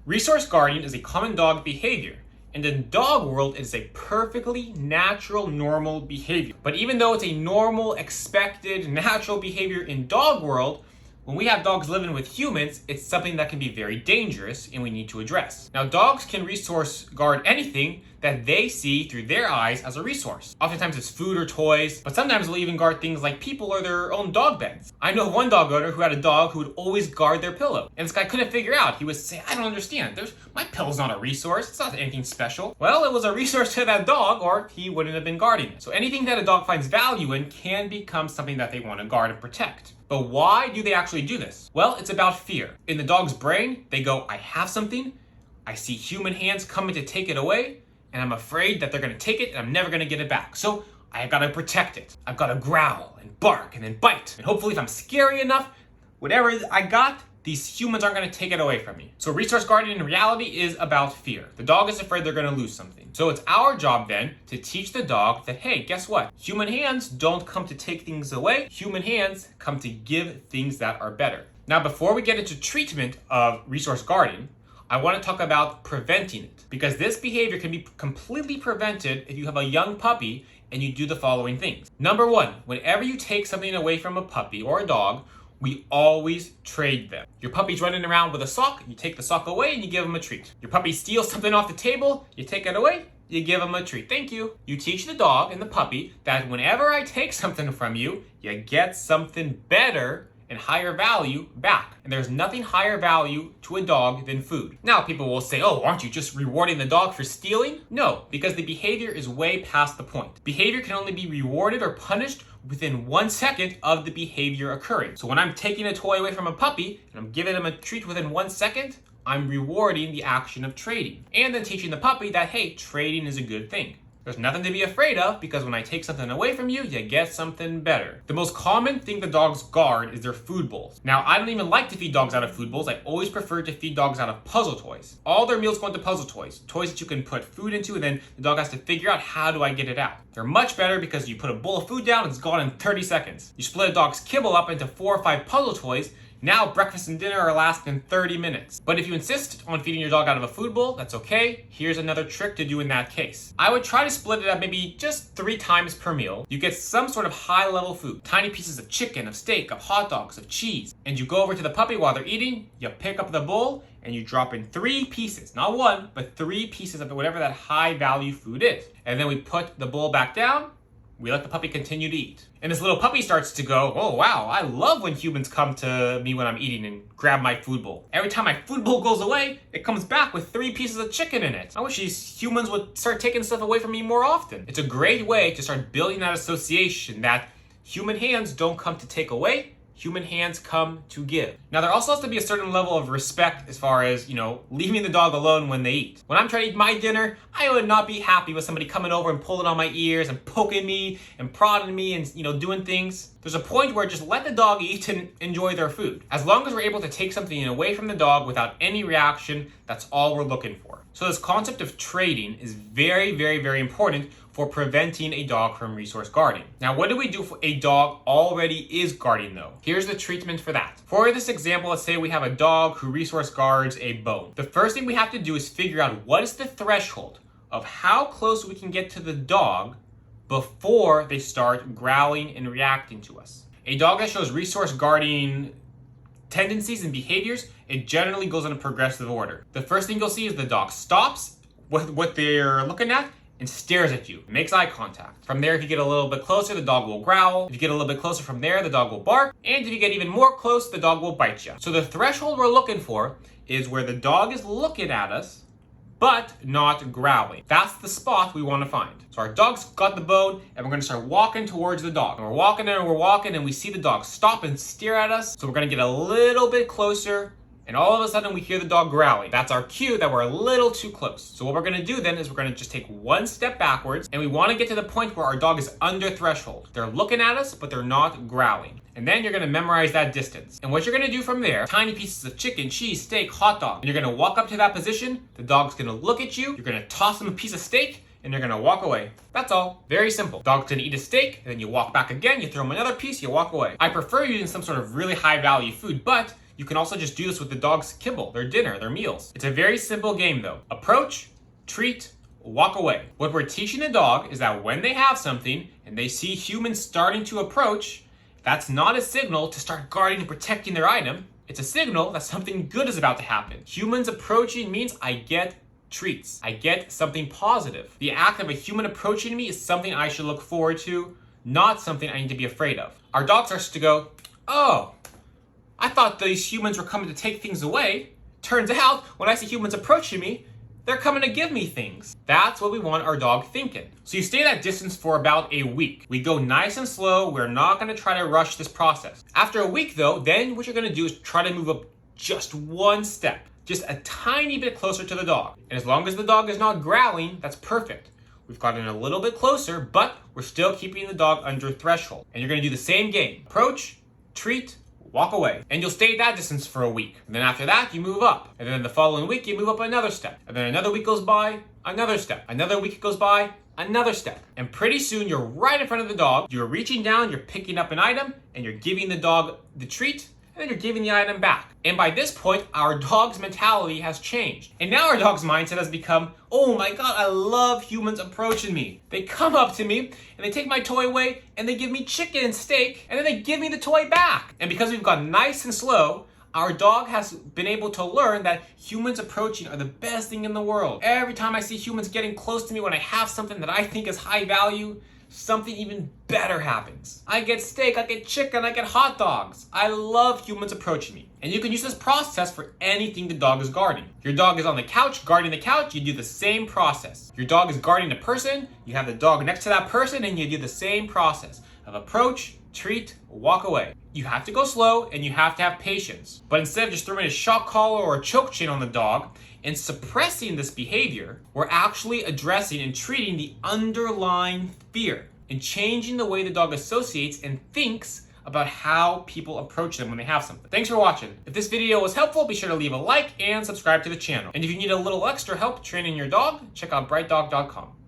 Resource guarding is a common dog behavior. In the dog world, it is a perfectly natural, normal behavior. But even though it's a normal, expected, natural behavior in dog world, when we have dogs living with humans, it's something that can be very dangerous and we need to address. Now, dogs can resource guard anything that they see through their eyes as a resource. Oftentimes it's food or toys, but sometimes they'll even guard things like people or their own dog beds. I know one dog owner who had a dog who would always guard their pillow. And this guy couldn't figure out. He would say, I don't understand. My pillow's not a resource. It's not anything special. Well, it was a resource to that dog or he wouldn't have been guarding it. So anything that a dog finds value in can become something that they want to guard and protect. But why do they actually do this? Well, it's about fear. In the dog's brain, they go, I have something, I see human hands coming to take it away, and I'm afraid that they're gonna take it and I'm never gonna get it back. So I gotta protect it. I've gotta growl and bark and then bite. And hopefully if I'm scary enough, whatever I got, these humans aren't gonna take it away from me. So resource guarding in reality is about fear. The dog is afraid they're gonna lose something. So it's our job then to teach the dog that, hey, guess what? Human hands don't come to take things away. Human hands come to give things that are better. Now, before we get into treatment of resource guarding, I want to talk about preventing it, because this behavior can be completely prevented if you have a young puppy and you do the following things. Number one, whenever you take something away from a puppy or a dog, we always trade them. Your puppy's running around with a sock, you take the sock away and you give him a treat. Your puppy steals something off the table, you take it away, you give him a treat. Thank you. You teach the dog and the puppy that whenever I take something from you, you get something better and higher value back. And there's nothing higher value to a dog than food. Now people will say, oh, aren't you just rewarding the dog for stealing? No, because the behavior is way past the point. Behavior can only be rewarded or punished within 1 second of the behavior occurring. So when I'm taking a toy away from a puppy and I'm giving him a treat within 1 second, I'm rewarding the action of trading. And then teaching the puppy that, hey, trading is a good thing. There's nothing to be afraid of because when I take something away from you, you get something better. The most common thing the dogs guard is their food bowls. Now, I don't even like to feed dogs out of food bowls. I always prefer to feed dogs out of puzzle toys. All their meals go into puzzle toys. Toys that you can put food into and then the dog has to figure out how do I get it out. They're much better because you put a bowl of food down, it's gone in 30 seconds. You split a dog's kibble up into 4 or 5 puzzle toys. Now breakfast and dinner are lasting 30 minutes. But if you insist on feeding your dog out of a food bowl, that's okay. Here's another trick to do in that case. I would try to split it up maybe just 3 times per meal. You get some sort of high level food. Tiny pieces of chicken, of steak, of hot dogs, of cheese. And you go over to the puppy while they're eating, you pick up the bowl, and you drop in 3 pieces. Not 1, but 3 pieces of whatever that high value food is. And then we put the bowl back down, we let the puppy continue to eat. And this little puppy starts to go, oh wow, I love when humans come to me when I'm eating and grab my food bowl. Every time my food bowl goes away, it comes back with 3 pieces of chicken in it. I wish these humans would start taking stuff away from me more often. It's a great way to start building that association that human hands don't come to take away, human hands come to give. Now, there also has to be a certain level of respect as far as, leaving the dog alone when they eat. When I'm trying to eat my dinner, I would not be happy with somebody coming over and pulling on my ears and poking me and prodding me and, doing things. There's a point where just let the dog eat and enjoy their food. As long as we're able to take something away from the dog without any reaction, that's all we're looking for. So this concept of trading is very, very, very important for preventing a dog from resource guarding. Now, what do we do if a dog already is guarding though? Here's the treatment for that. For this example, let's say we have a dog who resource guards a bone. The first thing we have to do is figure out what is the threshold of how close we can get to the dog before they start growling and reacting to us. A dog that shows resource guarding tendencies and behaviors, it generally goes in a progressive order. The first thing you'll see is the dog stops with what they're looking at and stares at you, makes eye contact. From there, if you get a little bit closer, the dog will growl. If you get a little bit closer from there, the dog will bark. And if you get even more close, the dog will bite you. So the threshold we're looking for is where the dog is looking at us, but not growling. That's the spot we want to find. So our dog's got the bone, and we're gonna start walking towards the dog. And we're walking and we see the dog stop and stare at us. So we're gonna get a little bit closer, and all of a sudden we hear the dog growling. That's our cue that we're a little too close. So what we're gonna do then is we're gonna just take 1 step backwards, and we wanna get to the point where our dog is under threshold. They're looking at us, but they're not growling. And then you're gonna memorize that distance. And what you're gonna do from there, tiny pieces of chicken, cheese, steak, hot dog, and you're gonna walk up to that position, the dog's gonna look at you, you're gonna toss them a piece of steak, and they're gonna walk away. That's all. Very simple. Dog's gonna eat a steak, and then you walk back again, you throw them another piece, you walk away. I prefer using some sort of really high value food, but You can also just do this with the dog's kibble, their dinner, their meals. It's a very simple game though. Approach, treat, walk away. What we're teaching the dog is that when they have something and they see humans starting to approach, that's not a signal to start guarding and protecting their item. It's a signal that something good is about to happen. Humans approaching means I get treats. I get something positive. The act of a human approaching me is something I should look forward to, not something I need to be afraid of. Our dog starts to go, oh, I thought these humans were coming to take things away. Turns out, when I see humans approaching me, they're coming to give me things. That's what we want our dog thinking. So you stay that distance for about a week. We go nice and slow. We're not gonna try to rush this process. After a week though, then what you're gonna do is try to move up just one step, just a tiny bit closer to the dog. And as long as the dog is not growling, that's perfect. We've gotten a little bit closer, but we're still keeping the dog under threshold. And you're gonna do the same game. Approach, treat, walk away. And you'll stay at that distance for a week. And then after that, you move up. And then the following week, you move up another step. And then another week goes by, another step. Another week goes by, another step. And pretty soon, you're right in front of the dog. You're reaching down, you're picking up an item, and you're giving the dog the treat, and then you're giving the item back. And by this point, our dog's mentality has changed. And now our dog's mindset has become, oh my God, I love humans approaching me. They come up to me and they take my toy away and they give me chicken and steak and then they give me the toy back. And because we've gone nice and slow, our dog has been able to learn that humans approaching are the best thing in the world. Every time I see humans getting close to me when I have something that I think is high value, something even better happens. I get steak, I get chicken, I get hot dogs. I love humans approaching me. And you can use this process for anything the dog is guarding. Your dog is on the couch guarding the couch, you do the same process. Your dog is guarding a person, you have the dog next to that person and you do the same process of approach, treat, walk away. You have to go slow and you have to have patience. But instead of just throwing a shock collar or a choke chain on the dog and suppressing this behavior, we're actually addressing and treating the underlying fear and changing the way the dog associates and thinks about how people approach them when they have something. Thanks for watching. If this video was helpful, be sure to leave a like and subscribe to the channel. And if you need a little extra help training your dog, check out BrightDog.com.